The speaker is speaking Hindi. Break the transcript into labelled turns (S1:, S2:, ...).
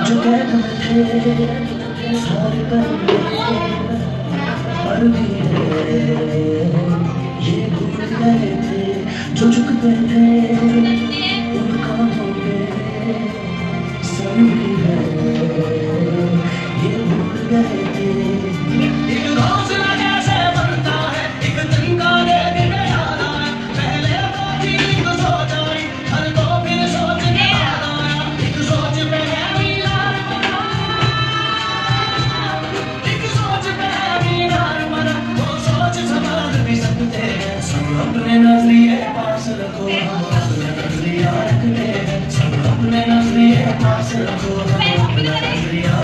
S1: जो कहते थे सारे पर भी ये भूल गए थे जो झुकते थे उन कामों पे सर भी है ये भूल गए थे। एक घोंसला कैसे बनता है एक तिनका देख के याद आया पहले तो ठीक सोच आई हर तो फिर सोच के बाद आया एक सोच पे है मीनार बना एक सोच पे है मीनार बना वो सोच संभाल भी सकते हैं सब अपने नजरिए पास रखो हम अपना नजरिया रखते हैं सब अपने नजरिए पास रखो हम अपना नजरिया